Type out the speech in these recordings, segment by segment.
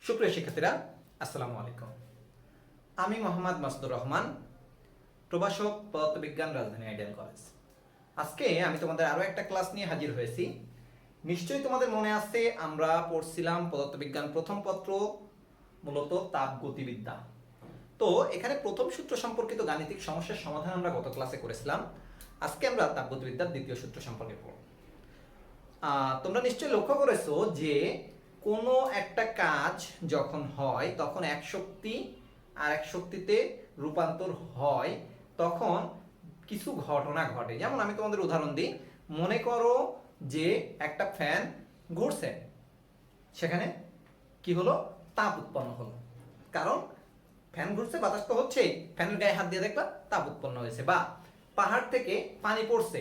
সুপ্রিয় শিক্ষার্থীরা, আসসালামু আলাইকুম। আমি মোহাম্মদ মাসুদুর রহমান, প্রভাষক, পদার্থবিজ্ঞান, রাজধানী আইডিয়াল কলেজ। আজকে আমি তোমাদের আরো একটা ক্লাস নিয়ে হাজির হয়েছি। নিশ্চয়ই তোমাদের মনে আছে, আমরা পড়ছিলাম পদার্থবিজ্ঞান প্রথম পত্র, মূলত তাপগতিবিদ্যা। তো এখানে প্রথম সূত্র সম্পর্কিত গাণিতিক সমস্যার সমাধান আমরা গত ক্লাসে করেছিলাম। আজকে আমরা তাপগতিবিদ্যার দ্বিতীয় সূত্র সম্পর্কে পড়ব। তোমরা নিশ্চয়ই লক্ষ্য করেছো যে কোনো একটা কাজ যখন হয় তখন এক শক্তি আর এক শক্তিতে রূপান্তর হয়, তখন কিছু ঘটনা ঘটে। যেমন আমি তোমাদের উদাহরণ দিই, মনে করো যে একটা ফ্যান ঘুরছে, সেখানে কি হলো? তাপ উৎপন্ন হলো। কারণ ফ্যান ঘুরছে, বাতাস তো হচ্ছেই, ফ্যানের গায়ে হাত দিয়ে দেখবা তাপ উৎপন্ন হয়েছে। বা পাহাড় থেকে পানি পড়ছে,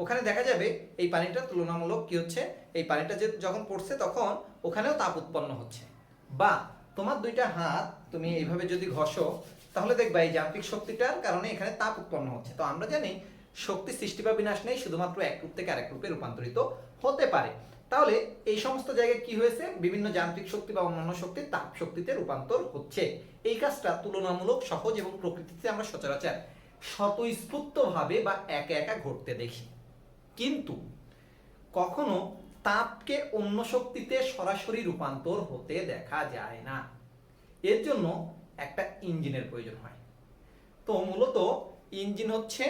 ওখানে দেখা যাবে এই পানিটা তুলনামূলক কি হচ্ছে, এই পানিটা যে যখন পড়ছে তখন ওখানেও তাপ উৎপন্ন হচ্ছে। বা তোমার দুইটা হাত তুমি এইভাবে যদি ঘষো, তাহলে দেখবা এই যান্ত্রিক শক্তিটার কারণে এখানে তাপ উৎপন্ন হচ্ছে। তো আমরা জানি শক্তি সৃষ্টি বা বিনাশ নেই, শুধুমাত্র এক রূপ থেকে আরেক রূপে রূপান্তরিত হতে পারে। তাহলে এই সমস্ত জায়গায় কি হয়েছে? বিভিন্ন যান্ত্রিক শক্তি বা অন্যান্য শক্তি তাপ শক্তিতে রূপান্তর হচ্ছে। এই কাজটা তুলনামূলক সহজ এবং প্রকৃতিতে আমরা সচরাচর স্বতঃস্ফূর্তভাবে বা একা একা ঘটতে দেখি। কিন্তু কখনো তাপকে অন্য শক্তিতে সরাসরি রূপান্তর হতে দেখা যায় না। এর জন্য একটা ইঞ্জিনের প্রয়োজন হয়। তো মূলত ইঞ্জিন হচ্ছে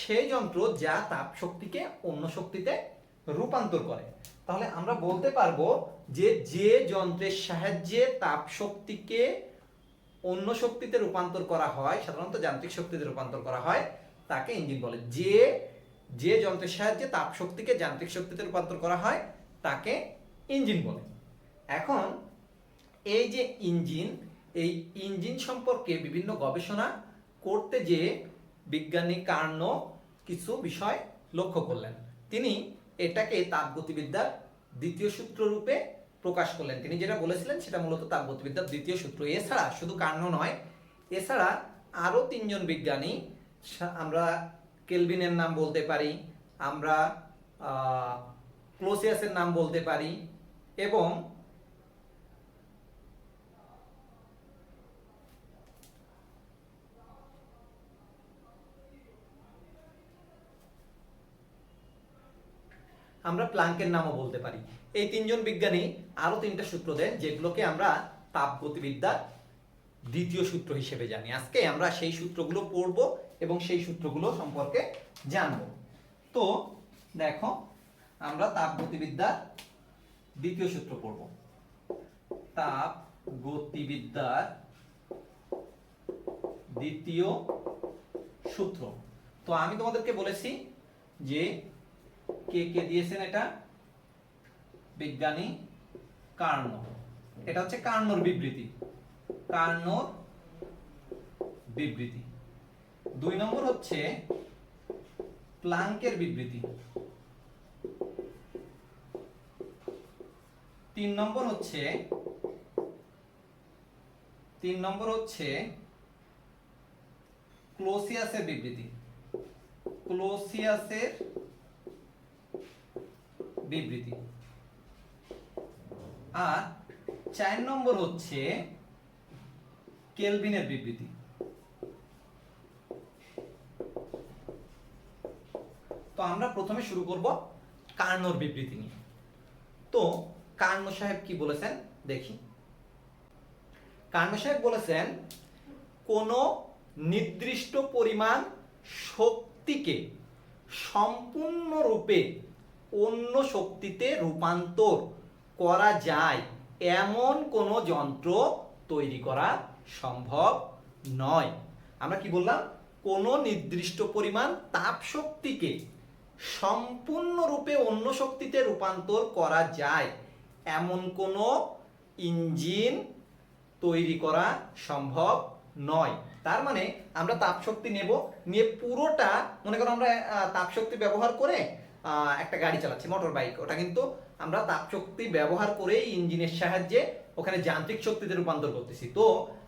সেই যন্ত্র যা তাপ শক্তিকে অন্য শক্তিতে রূপান্তর করে। তাহলে আমরা বলতে পারবো যে যে যন্ত্রের সাহায্যে তাপ শক্তিকে অন্য শক্তিতে রূপান্তর করা হয়, সাধারণত যান্ত্রিক শক্তিতে রূপান্তর করা হয়, তাকে ইঞ্জিন বলে। যে যন্ত্রের সাহায্যে তাপ শক্তিকে যান্ত্রিক শক্তিতে রূপান্তর করা হয় তাকে ইঞ্জিন বলে। এখন এই যে ইঞ্জিন, এই ইঞ্জিন সম্পর্কে বিভিন্ন গবেষণা করতে যে বিজ্ঞানী কার্নো কিছু বিষয় লক্ষ্য করলেন। তিনি এটাকে তাপগতিবিদ্যার দ্বিতীয় সূত্র রূপে প্রকাশ করলেন। তিনি যেটা বলেছিলেন সেটা মূলত তাপগতিবিদ্যার দ্বিতীয় সূত্র। এছাড়া শুধু কার্নো নয়, এছাড়া আরো তিনজন বিজ্ঞানী, আমরা কেলভিনের নাম বলতে পারি, আমরা ক্লোসিয়াসের নাম বলতে পারি, এবং আমরা প্লাঙ্কের নামও বলতে পারি। এই তিনজন বিজ্ঞানী আরো তিনটা সূত্র দেন, যেগুলোকে আমরা তাপগতিবিদ্যার দ্বিতীয় সূত্র হিসেবে জানি। আজকে আমরা সেই সূত্রগুলো পড়ব এবং সেই সূত্রগুলো সম্পর্কে জানব। তো দেখো, আমরা তাপগতিবিদ্যার দ্বিতীয় সূত্র পড়ব। তাপগতিবিদ্যার দ্বিতীয় সূত্র। তো আমি তোমাদেরকে বলেছি যে কে দিয়েছেন এটা? বিজ্ঞানী কার্নো। এটা হচ্ছে কার্নোর বিবৃতি। কার্নোর বিবৃতি। 2 নম্বর হচ্ছে প্লাঙ্কের বিবৃতি। 3 নম্বর হচ্ছে ক্লোসিয়াসের বিবৃতি। ক্লোসিয়াসের বিবৃতি। আর 4 নম্বর হচ্ছে কেলভিনের বিবৃতি। তো আমরা প্রথমে শুরু করব কার্নোর বিবৃতি নিয়ে। তো কার্নো সাহেব কি বলেছেন দেখি। কার্নো সাহেব বলেছেন, কোন নির্দিষ্ট পরিমাণ শক্তিকে সম্পূর্ণরূপে অন্য শক্তিতে রূপান্তর করা যায় এমন কোন যন্ত্র তৈরি করা সম্ভব নয়। আমরা কি বললাম? কোন নির্দিষ্ট পরিমাণ তাপ শক্তিকে সম্পূর্ণরূপে অন্য শক্তিতে রূপান্তর করা যায় এমন কোন ইঞ্জিন তৈরি করা সম্ভব নয়। তার মানে আমরা তাপ শক্তি নিয়ে পুরোটা, মনে করো আমরা তাপ শক্তি ব্যবহার করে একটা গাড়ি চালাচ্ছি, মোটর বাইক, ওটা কিন্তু আমরা তাপ শক্তি ব্যবহার করেই ইঞ্জিনের সাহায্যে ওখানে যান্ত্রিক শক্তিতে রূপান্তর করতেছি। তো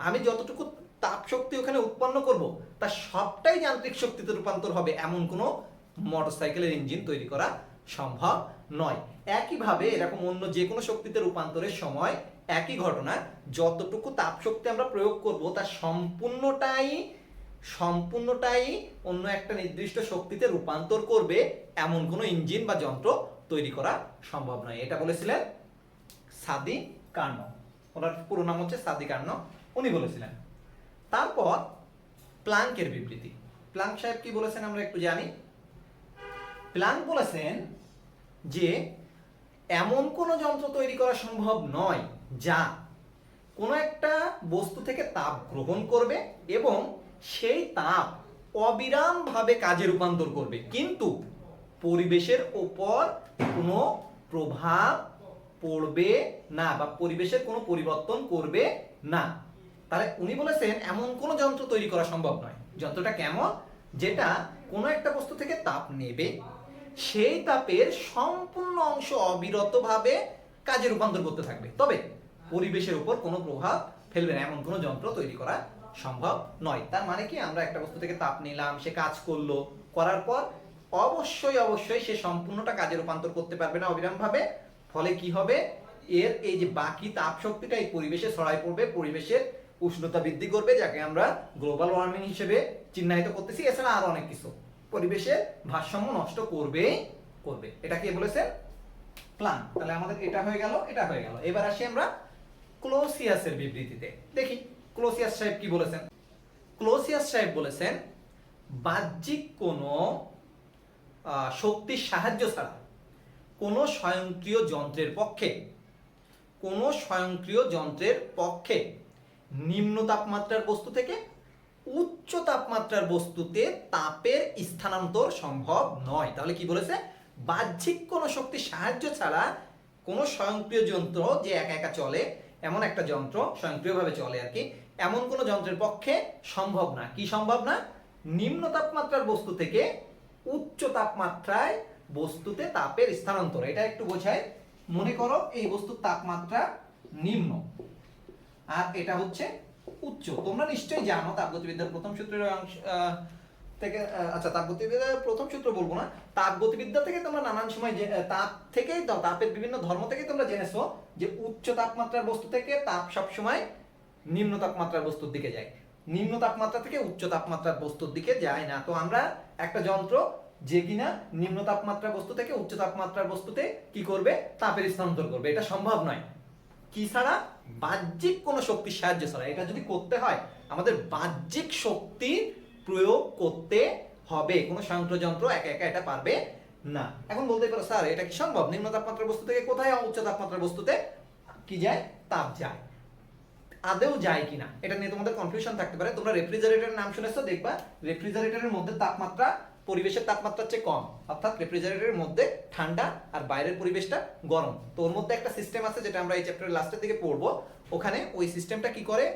আমি যতটুকু তাপ শক্তি ওখানে উৎপন্ন করব তার সবটাই যান্ত্রিক শক্তিতে রূপান্তর হবে এমন কোনো মোটরসাইকেলের ইঞ্জিন তৈরি করা সম্ভব নয়। একইভাবে এরকম অন্য যে কোনো শক্তিতে রূপান্তরের সময় একই ঘটনা, যতটুকু তাপ শক্তি আমরা প্রয়োগ করব তার সম্পূর্ণটাই অন্য একটা নির্দিষ্ট শক্তিতে রূপান্তর করবে এমন কোনো ইঞ্জিন বা যন্ত্র তৈরি করা সম্ভব নয়। এটা বলেছিলেন সাদি কার্নো, ওনার পুরো নাম হচ্ছে সাদি কার্নো, উনি বলেছিলেন। তারপর প্লাঙ্কের বিবৃতি। প্লাঙ্ক সাহেব কি বলেছেন আমরা একটু জানি। প্লাঙ্ক বলেছেন যে এমন কোনো যন্ত্র তৈরি করা সম্ভব নয় যা কোনো একটা বস্তু থেকে তাপ গ্রহণ করবে এবং সেই তাপ অবিরামভাবে কাজে রূপান্তর করবে, কিন্তু পরিবেশের ওপর কোনো প্রভাব পড়বে না বা পরিবেশের কোনো পরিবর্তন করবে না। তাহলে উনি বলেছেন এমন কোনো যন্ত্র তৈরি করা সম্ভব নয়। যন্ত্রটা কেমন? যেটা কোনো একটা বস্তু থেকে তাপ নেবে, সেই তাপের সম্পূর্ণ অংশ অবিরতভাবে কাজে রূপান্তর করতে থাকবে, তবে পরিবেশের উপর কোনো প্রভাব ফেলবে না, এমন কোনো যন্ত্র তৈরি করা সম্ভব নয়। তার মানে কি, আমরা একটা বস্তু থেকে তাপ নিলাম, সে কাজ করলো, করার পর অবশ্যই সে সম্পূর্ণটা কাজে রূপান্তর করতে পারবে না অবিরামভাবে। ফলে কি হবে, এর এই যে বাকি তাপ শক্তিটা এই পরিবেশে ছড়ায় পড়বে, পরিবেশের উষ্ণতা বৃদ্ধি করবে, যাকে আমরা গ্লোবাল ওয়ার্মিং হিসেবে চিহ্নিত করতেছি। এছাড়া আরো অনেক কিছু, পরিবেশের ভারসাম্য নষ্ট করবে। এটা কে বলেছেন? প্লাঙ্ক। তাহলে আমাদের এটা হয়ে গেল, এটা হয়ে গেল। এবার আসি আমরা ক্লোসিয়াসের বিবৃতিতে। দেখি ক্লোসিয়াস সাহেব কি বলেছেন। ক্লোসিয়াস সাহেব বলেছেন বাহ্যিক কোনো শক্তির সাহায্য ছাড়া কোনো স্বয়ংক্রিয় যন্ত্রের পক্ষে নিম্ন তাপমাত্রার বস্তু থেকে উচ্চ তাপমাত্রার বস্তুতে তাপের স্থানান্তর সম্ভব নয়। তাহলে কি বলেছে? বাহ্যিক কোনো শক্তির সাহায্য ছাড়া কোনো স্বয়ংক্রিয় যন্ত্র যে একা একা চলে, এমন একটা যন্ত্র স্বয়ংক্রিয়ভাবে চলে আর কি, এমন কোনো যন্ত্রের পক্ষে সম্ভব না। কি সম্ভব না? নিম্ন তাপমাত্রার বস্তু থেকে উচ্চ তাপমাত্রায় বস্তুতে তাপের স্থানান্তর। এটা একটু বোঝায়। মনে করো এই বস্তুর তাপমাত্রা নিম্ন আর এটা হচ্ছে উচ্চ। তোমরা নিশ্চয়ই জানো তাপগতিবিদ্যার প্রথম সূত্রের থেকে, আচ্ছা তাপগতিবিদ্যার প্রথম সূত্র বলবো না, তাপগতিবিদ্যা থেকে তোমরা নানান সময় তাপ থেকে, তাপের বিভিন্ন ধর্ম থেকে তোমরা জেনেছো যে উচ্চ তাপমাত্রার বস্তু থেকে তাপ সবসময় নিম্ন তাপমাত্রার বস্তুর দিকে যায়, নিম্ন তাপমাত্রা থেকে উচ্চ তাপমাত্রার বস্তুর দিকে যায় না। তো আমরা একটা যন্ত্র যে কিনা নিম্ন তাপমাত্রার বস্তু থেকে উচ্চ তাপমাত্রার বস্তুতে কি করবে? তাপের স্থানান্তর করবে। এটা সম্ভব নয়। কি ছাড়া? বাহ্যিক কোনো শক্তির সাহায্য ছাড়া। এটা যদি করতে হয় আমাদের বাহ্যিক শক্তি প্রয়োগ করতে হবে, কোনো স্বয়ংক্রিয় যন্ত্র একা একা এটা পারবে না। এখন বলতে পারো স্যার এটা কি সম্ভব? নিম্ন তাপমাত্রার বস্তু থেকে কোথায় উচ্চ তাপমাত্রার বস্তুতে কি যায়? তাপ যায়। আদেও যায় কিনা এটা নিয়ে তোমাদের কনফিউশন থাকতে পারে। তোমরা রেফ্রিজারেটরের নাম শুনেছো, দেখবা রেফ্রিজারেটরের মধ্যে তাপমাত্রা পরিবেশের তাপমাত্রার চেয়ে কম, অর্থাৎ রেফ্রিজারেটরের মধ্যে ঠান্ডা আর বাইরের পরিবেশটা গরম। তো ওর মধ্যে একটা সিস্টেম আছে যেটা আমরা এই চ্যাপ্টারের লাস্টের দিকে পড়বো। ওখানে ওই সিস্টেমটা কি করে,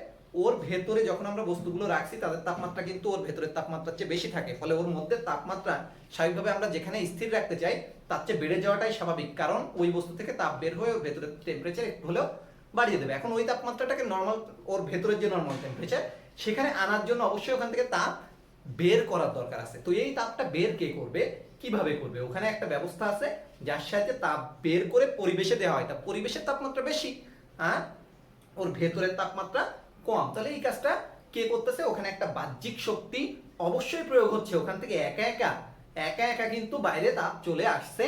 ওর ভেতরে যখন আমরা বস্তুগুলো রাখছি তাদের তাপমাত্রা কিন্তু ওর ভেতরের তাপমাত্রার চেয়ে বেশি থাকে, ফলে ওর মধ্যে তাপমাত্রা স্বাভাবিকভাবে আমরা যেখানে স্থির রাখতে চাই তার চেয়ে বেড়ে যাওয়াটাই স্বাভাবিক, কারণ ওই বস্তু থেকে তাপ বের হয়ে ওর ভেতরের টেম্পারেচার একটু হলেও বাড়িয়ে দেবে। এখন ওই তাপমাত্রাটাকে নর্মাল, ওর ভেতরের যে নর্মাল টেম্পারেচার সেখানে আনার জন্য অবশ্যই ওখান থেকে তাপ বের করার দরকার আছে। তো এই তাপটা বের কে করবে, কিভাবে করবে? ওখানে একটা ব্যবস্থা আছে যার সাহায্যে তাপ বের করে পরিবেশে দেওয়া হয়। তা পরিবেশের তাপমাত্রা বেশি আর ওর ভেতরের তাপমাত্রা কম, তাহলে এই কাজটা কে করতেছে? ওখানে একটা বাহ্যিক শক্তি অবশ্যই প্রয়োগ হচ্ছে। ওখান থেকে একা একা কিন্তু বাইরে তাপ চলে আসছে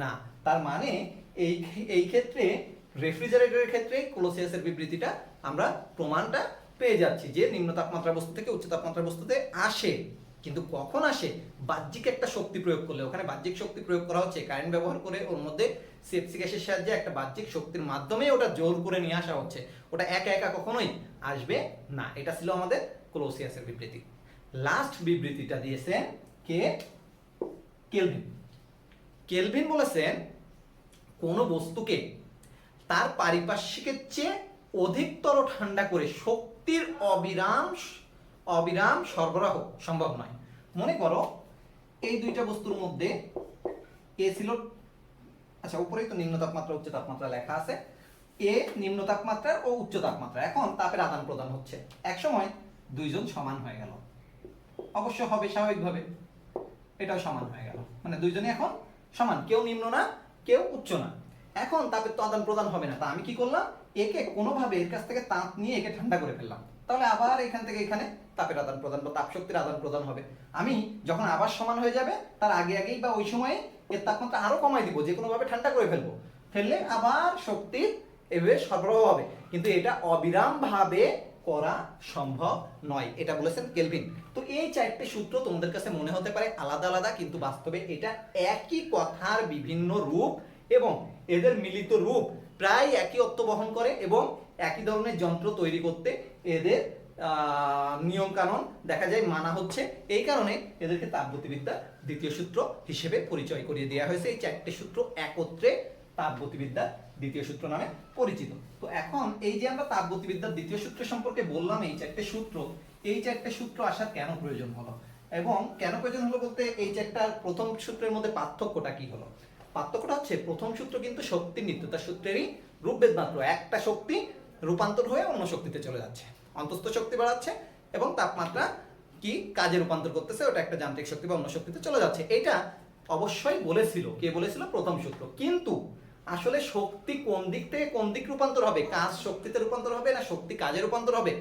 না। তার মানে এই ক্ষেত্রে রেফ্রিজারেটরের ক্ষেত্রে ক্লোসিয়াসের বিবৃতিটা আমরা প্রমাণটা পেয়ে যাচ্ছি যে নিম্ন তাপমাত্রার বস্তু থেকে উচ্চ তাপমাত্রার বস্তুতে আসে, কিন্তু কখন আসে? বাহ্যিক একটা শক্তি প্রয়োগ করলে। ওখানে বাহ্যিক শক্তি প্রয়োগ করা হচ্ছে কারেন্ট ব্যবহার করে, ওর মধ্যে সিএফসি গ্যাসের সাহায্যে একটা বাহ্যিক শক্তির মাধ্যমে ওটা জোর করে নিয়ে আসা হচ্ছে। ওটা একা একা কখনোই আসবে না। এটা ছিল আমাদের ক্লোসিয়াসের বিবৃতি। লাস্ট বিবৃতিটা দিয়েছেন কে? কেলভিন। কেলভিন বলেছেন কোন বস্তুকে তার পারিপার্শ্বিকের চেয়ে অধিকতর ঠান্ডা করে শক্তির অবিরাম সরবরাহ সম্ভব নয়। মনে করো এই দুইটা বস্তুর মধ্যে এ ছিল, আচ্ছা উপরেই তো নিম্ন তাপমাত্রা উচ্চ তাপমাত্রা লেখা আছে, এ নিম্ন তাপমাত্রার ও উচ্চ তাপমাত্রা, এখন তাপের আদান প্রদান হচ্ছে। এক সময় দুইজন সমান হয়ে গেল, অবশ্য হবে স্বাভাবিকভাবে, এটাও সমান হয়ে গেল, মানে দুইজনই এখন সমান, কেউ নিম্ন না কেউ উচ্চ না। এখন তাপের তো আদান প্রদান হবে না, তা আমি কি করলাম, একে কোনোভাবে এর কাছ থেকে তাপ নিয়ে একে ঠান্ডা করে ফেললাম, তাহলে আবার এখান থেকে এখানে তাপের আদান প্রদান বা তাপ শক্তির আদান প্রদান হবে। আমি যখন আবার সমান হয়ে যাবে তার আগে আগেই বা ওই সময়ে এর তাপমাত্রা আরো কমাই দিব, যে কোনোভাবে ঠান্ডা করে ফেলবো, ফেললে আবার শক্তির এভাবে সরবরাহ হবে। কিন্তু এটা অবিরাম ভাবে করা সম্ভব নয়, এটা বলেছেন কেলভিন। তো এই চারটে সূত্র তোমাদের কাছে মনে হতে পারে আলাদা আলাদা, কিন্তু বাস্তবে এটা একই কথার বিভিন্ন রূপ এবং এদের মিলিত রূপ প্রায় একই অর্থ বহন করে এবং একই ধরনের যন্ত্র তৈরি করতে এদের নিয়ম কানুন দেখা যায় মানা হচ্ছে। এই কারণে এদেরকে তাপগতিবিদ্যার দ্বিতীয় সূত্র হিসেবে পরিচয় করিয়ে দেওয়া হয়েছে। এই চারটে সূত্র একত্রে তাপগতিবিদ্যার দ্বিতীয় সূত্র নামে পরিচিত। তো এখন এই যে আমরা তাপগতিবিদ্যার দ্বিতীয় সূত্র সম্পর্কে বললাম, এই চারটে সূত্র আসার কেন প্রয়োজন হলো এবং কেন প্রয়োজন হলো বলতে, এই চারটার প্রথম সূত্রের মধ্যে পার্থক্যটা কি হলো? পার্থক্যটা হচ্ছে, প্রথম সূত্র কিন্তু শক্তির নিত্যতা সূত্রেরই রূপভেদ মাত্র। একটা শক্তি রূপান্তর হয়ে অন্য শক্তিতে চলে যাচ্ছে, অন্তস্থ শক্তি বাড়াচ্ছে এবং তাপমাত্রা কি কাজে রূপান্তর করতেছে, ওটা একটা যান্ত্রিক শক্তি বা অন্য শক্তিতে চলে যাচ্ছে। এটা অবশ্যই বলেছিল, কে বলেছিল? প্রথম সূত্র। কিন্তু আসলে শক্তি কোন দিক থেকে কোন দিক রূপান্তর হবে, কাজ শক্তিতে রূপান্তর হবে না শক্তি কাজে রূপান্তর হবে,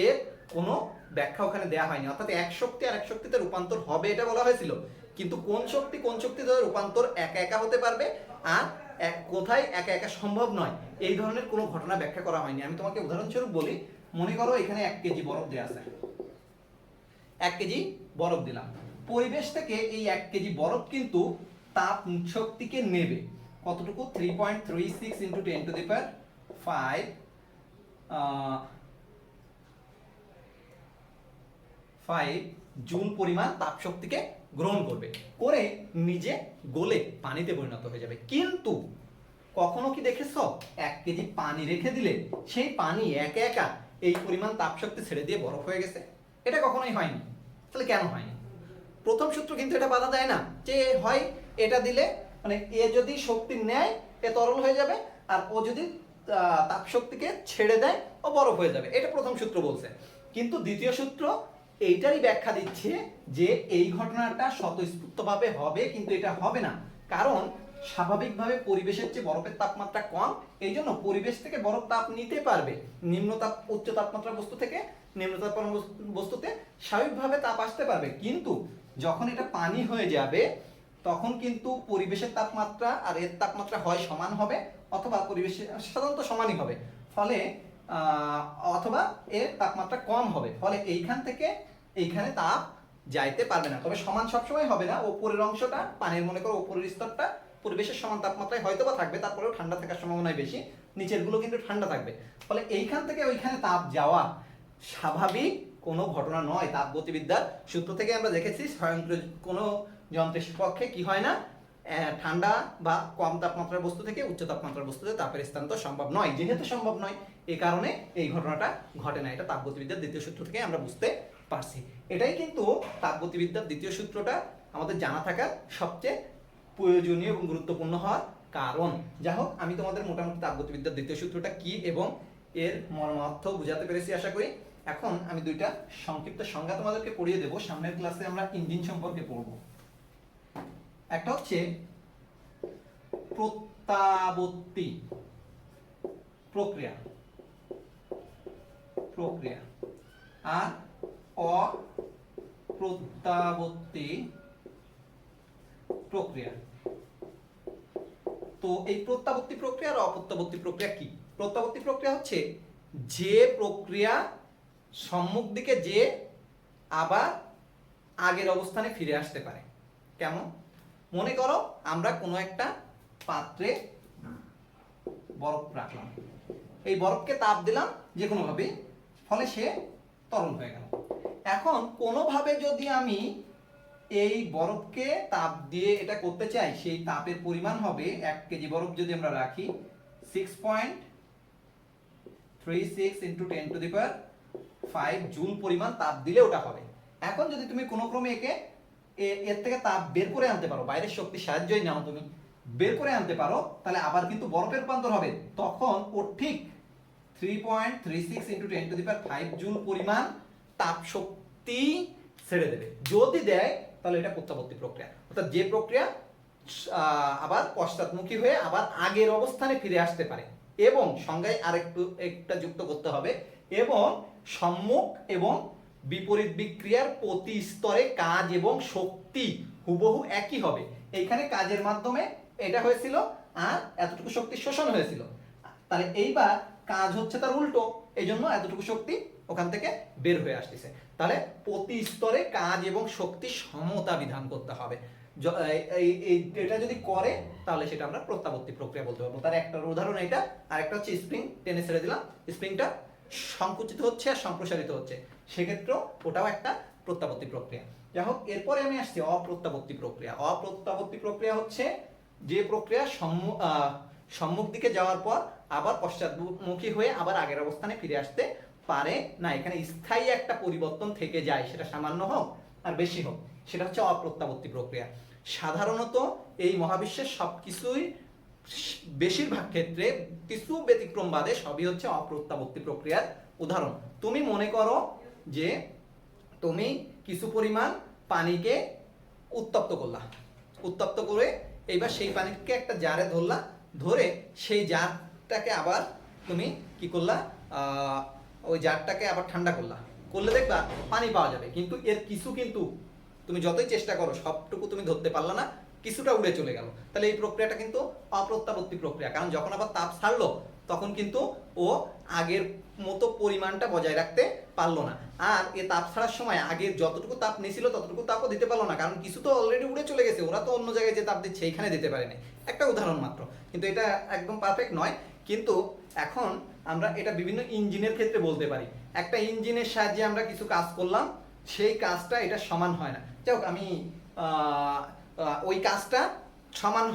এর কোনো ব্যাখ্যা ওখানে দেওয়া হয়নি। অর্থাৎ এক শক্তি আর এক শক্তিতে রূপান্তর হবে এটা বলা হয়েছিল, কিন্তু কোন শক্তি কোন শক্তিতে রূপান্তর একা একা হতে পারবে আর কোথায় একা একা সম্ভব নয়, এই ধরনের কোনো ঘটনা ব্যাখ্যা করা হয়নি। আমি তোমাকে উদাহরণস্বরূপ বলি, মনে করো এখানে 1 কেজি বরফ দেওয়া আছে, 1 কেজি বরফ দিলাম, পরিবেশ থেকে এই 1 কেজি বরফ কিন্তু তাপ শক্তিকে নেবে কতটুকু, 3.36 × 10⁵ জুল পরিমাণ তাপ শক্তিকে গ্রহণ করবে, করে নিজে গলে পানিতে পরিণত হয়ে যাবে। কিন্তু কখনো কি দেখেছো 1 কেজি পানি রেখে দিলে সেই পানি একা একা এই পরিমাণ তাপ শক্তি ছেড়ে দিয়ে বরফ হয়ে গেছে? এটা কখনোই হয়নি। তাহলে কেন হয়নি? প্রথম সূত্র কিন্তু এটা বাধা দেয় না যে হয় এটা দিলে, মানে এ যদি শক্তি নেয় এ তরল হয়ে যাবে, আর ও যদি তাপ শক্তিকে ছেড়ে দেয় ও বরফ হয়ে যাবে, এটা প্রথম সূত্র বলছে। কিন্তু দ্বিতীয় সূত্র এইটারই ব্যাখ্যা দিচ্ছে যে এই ঘটনাটা স্বতঃস্ফূর্তভাবে হবে, কিন্তু এটা হবে না, কারণ স্বাভাবিকভাবে পরিবেশের চেয়ে বরফের তাপমাত্রা কম, এই জন্য পরিবেশ থেকে বরফ তাপ নিতে পারবে, উচ্চ তাপমাত্রা বস্তু থেকে নিম্ন তাপমাত্রা বস্তুতে স্বাভাবিকভাবে তাপ আসতে পারবে। কিন্তু যখন এটা পানি হয়ে যাবে তখন কিন্তু পরিবেশের তাপমাত্রা আর এর তাপমাত্রা হয় সমান হবে অথবা পরিবেশের সাধারণত সমানই হবে, ফলে অথবা এর তাপমাত্রা কম হবে, ফলে এইখান থেকে এইখানে তাপ যাইতে পারবে না। তবে সমান সবসময় হবে না, উপরের অংশটা পানির, মনে করো উপরের স্তরটা পরিবেশের সমান তাপমাত্রায় হয়তো বা থাকবে, তারপরেও ঠান্ডা থাকার সম্ভাবনাই বেশি, নিচের গুলো কিন্তু ঠান্ডা থাকবে, ফলে এইখান থেকে ওইখানে তাপ যাওয়া স্বাভাবিক কোনো ঘটনা নয়। তাপগতিবিদ্যার সূত্র থেকে আমরা দেখেছি স্বয়ংক্রিয় কোনো যন্ত্রের পক্ষে কি হয় না, ঠান্ডা বা কম তাপমাত্রার বস্তু থেকে উচ্চ তাপমাত্রার বস্তুতে তাপের স্থানান্তর সম্ভব নয়। যেহেতু সম্ভব নয় এই কারণে এই ঘটনাটা ঘটে না, এটা তাপগতিবিদ্যার দ্বিতীয় সূত্র থেকে আমরা বুঝতে পারছি। এটাই কিন্তু তাপগতিবিদ্যার দ্বিতীয় সূত্রটা আমাদের জানা থাকার সবচেয়ে প্রয়োজনীয় এবং গুরুত্বপূর্ণ হওয়ার কারণ। যাই হোক, আমি তোমাদের মোটামুটি তাপগতিবিদ্যার দ্বিতীয় সূত্রটা কি এবং এর মর্মার্থ বুঝাতে পেরেছি আশা করি। এখন আমি দুইটা সংক্ষিপ্ত সংজ্ঞা তোমাদেরকে পড়িয়ে দেব। সামনের ক্লাসে আমরা ইঞ্জিন সম্পর্কে পড়ব। একটা হচ্ছে প্রত্যাবর্তী প্রক্রিয়া আর অপ্রত্যাবর্তী প্রক্রিয়া। তো এই প্রত্যাবর্তী প্রক্রিয়া আর অপ্রত্যাবর্তী প্রক্রিয়া কি? প্রত্যাবর্তী প্রক্রিয়া হচ্ছে যে প্রক্রিয়া সম্মুখ দিকে যে আবার আগের অবস্থানে ফিরে আসতে পারে। কেমন? মনে করো আমরা কোনো একটা পাত্রে বরফ রাখলাম, এই বরফকে তাপ দিলাম যে কোনোভাবে, ফলে সে তরল হয়ে গেল। এখন কোনোভাবে যদি আমি এই বরফকে তাপ দিয়ে এটা করতে চাই, সেই তাপের পরিমাণ হবে 1 কেজি বরফ যদি আমরা রাখি 6.36 × 10⁵ জুল পরিমাণ তাপ দিলে ওটা হবে। এখন যদি তুমি কোনো ক্রমে একে এর থেকে তাপ বের করে আনতে পারো, বাইরের শক্তির সাহায্যই নাও তুমি বের করে আনতে পারো, তাহলে আবার কিন্তু বরফের রূপান্তর হবে, তখন ও ঠিক 3.36 × 10⁵ জুল পরিমাণ তাপ শক্তি ছেড়ে দেবে। যদি দেয় তাহলে এটা প্রত্যাবর্তী প্রক্রিয়া। অর্থাৎ যে প্রক্রিয়া আবার পশ্চাৎমুখী হয়ে আবার আগের অবস্থানে ফিরে আসতে পারে। এবং সংজ্ঞায় একটা যুক্ত করতে হবে, এবং সম্মুখ এবং বিপরীত বিক্রিয়ার প্রতি স্তরে কাজ এবং শক্তি হুবহু একই হবে। এইখানে কাজের মাধ্যমে এটা হয়েছিল আর এতটুকু শক্তি শোষণ হয়েছিল, তাহলে এইবার কাজ হচ্ছে তার উল্টো, এই জন্য এতটুকু শক্তি ওখান থেকে বের হয়ে আসতেছে। তাহলে প্রতি স্তরে কাজ এবং শক্তি সমতা বিধান করতে হবে। এটা যদি করে তাহলে সেটা আমরা প্রত্যাবর্তী প্রক্রিয়া বলতে পারবো। তার একটা উদাহরণ এটা, আর একটা হচ্ছে স্প্রিং টেনে ছেড়ে দিলাম, স্প্রিংটা সংকুচিত হচ্ছে আর সম্প্রসারিত হচ্ছে, সেক্ষেত্রেও ওটাও একটা প্রত্যাবর্তী প্রক্রিয়া। যাই হোক, এরপরে আমি আসছি অপ্রত্যাবর্তী প্রক্রিয়া। অপ্রত্যাবর্তী প্রক্রিয়া হচ্ছে যে প্রক্রিয়া সম্মুখ দিকে যাওয়ার পর আবার পশ্চাৎমুখী হয়ে আবার আগের অবস্থানে ফিরে আসতে পারে না। এখানে স্থায়ী একটা পরিবর্তন থেকে যায়, সেটা সামান্য হোক আর বেশি হোক, সেটা হচ্ছে অপ্রত্যাবর্তী প্রক্রিয়া। সাধারণত এই মহাবিশ্বের সবকিছুই বেশিরভাগ ক্ষেত্রে, কিছু ব্যতিক্রম বাদে সবই হচ্ছে অপ্রত্যাবর্তী প্রক্রিয়ার উদাহরণ। তুমি মনে করো যে তুমি কিছু পরিমাণ পানিকে উত্তপ্ত করলা, উত্তপ্ত করে এইবার সেই পানিকে একটা জারে ধরলা, ধরে সেই জারটাকে আবার তুমি কি করলা, ওই জারটাকে আবার ঠান্ডা করলা, করলে দেখবা পানি পাওয়া যাবে। কিন্তু এর কিছু কিন্তু তুমি যতই চেষ্টা করো সবটুকু তুমি ধরতে পারলা না, কিছুটা উড়ে চলে গেল। তাহলে এই প্রক্রিয়াটা কিন্তু অপ্রত্যাবর্তী প্রক্রিয়া, কারণ যখন আবার তাপ ছাড়লো তখন কিন্তু ও আগের মতো পরিমাণটা বজায় রাখতে পারলো না। আর এ তাপ ছাড়ার সময় আগের যতটুকু তাপ নিয়েছিল ততটুকু তাপও দিতে পারলো না, কারণ কিছু তো অলরেডি উড়ে চলে গেছে, ওরা তো অন্য জায়গায় যে তাপ দিচ্ছে এইখানে দিতে পারেনি। একটা উদাহরণ মাত্র, কিন্তু এটা একদম পারফেক্ট নয়। কিন্তু এখন আমরা এটা বিভিন্ন ইঞ্জিনের ক্ষেত্রে বলতে পারি। একটা ইঞ্জিনের সাহায্যে আমরা কিছু কাজ করলাম, সেই কাজটা এটা সমান হয় না। যাই হোক, আমি ওই কাজটা সমান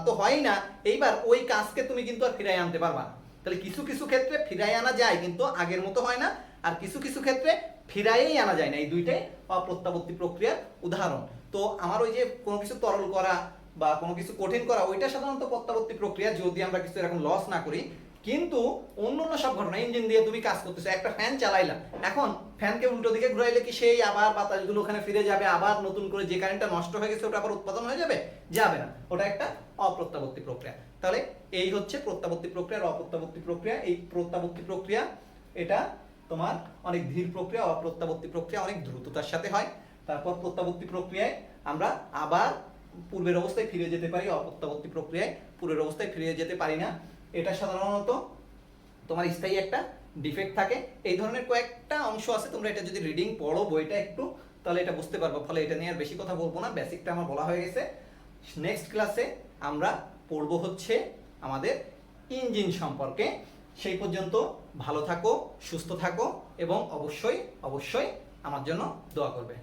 তো হয় না, এইবার ওই কাজকে তুমি কিন্তু আর ফিরাই আনতে পারবা না। তাহলে কিছু কিছু ক্ষেত্রে ফিরাই আনা যায় কিন্তু আগের মতো হয় না, আর কিছু কিছু ক্ষেত্রে ফিরাইই আনা যায় না। এই দুইটাই অপ্রত্যাবর্তী প্রক্রিয়ার উদাহরণ। তো আমার ওই যে কোনো কিছু তরল করা বা কোনো কিছু কঠিন করা, ওইটা সাধারণত প্রত্যাবর্তী প্রক্রিয়া, যদি আমরা কিছু এরকম লস না করি। কিন্তু অন্য সব ঘটনা, ইঞ্জিন দিয়ে তুমি কাজ করতেছো, একটা ফ্যান চালাইলা, এখন ফ্যানকে উল্টো দিকে ঘুরাইলে কি সেই আবার বাতাসগুলো ওখানে ফিরে যাবে, আবার নতুন করে যে কারেন্টটা নষ্ট হয়ে গেছে ওটা আবার উৎপাদন হয়ে যাবে? যাবে না, ওটা একটা অপ্রত্যাবর্তী প্রক্রিয়া। তাহলে এই হচ্ছে প্রত্যাবর্তী প্রক্রিয়া আর অপ্রত্যাবর্তী প্রক্রিয়া। এই প্রত্যাবর্তী প্রক্রিয়া এটা তোমার অনেক ধীর প্রক্রিয়া, অপ্রত্যাবর্তী প্রক্রিয়া অনেক দ্রুততার সাথে হয়। তারপর প্রত্যাবর্তী প্রক্রিয়ায় আমরা আবার পূর্বের অবস্থায় ফিরে যেতে পারি, অপ্রত্যাবর্তী প্রক্রিয়ায় পূর্বের অবস্থায় ফিরে যেতে পারি না। এটা সাধারণত তোমার স্থায়ী একটা ডিফেক্ট থাকে। এই ধরনের কয়েকটা অংশ আছে, তোমরা এটা যদি রিডিং পড়ো বইটা একটু, তাহলে এটা বুঝতে পারবো। ফলে এটা নিয়ে আর বেশি কথা বলবো না, বেসিকটা আমার বলা হয়ে গেছে। নেক্সট ক্লাসে আমরা পড়বো হচ্ছে আমাদের ইঞ্জিন সম্পর্কে। সেই পর্যন্ত ভালো থাকো, সুস্থ থাকো এবং অবশ্যই অবশ্যই আমার জন্য দোয়া করবে।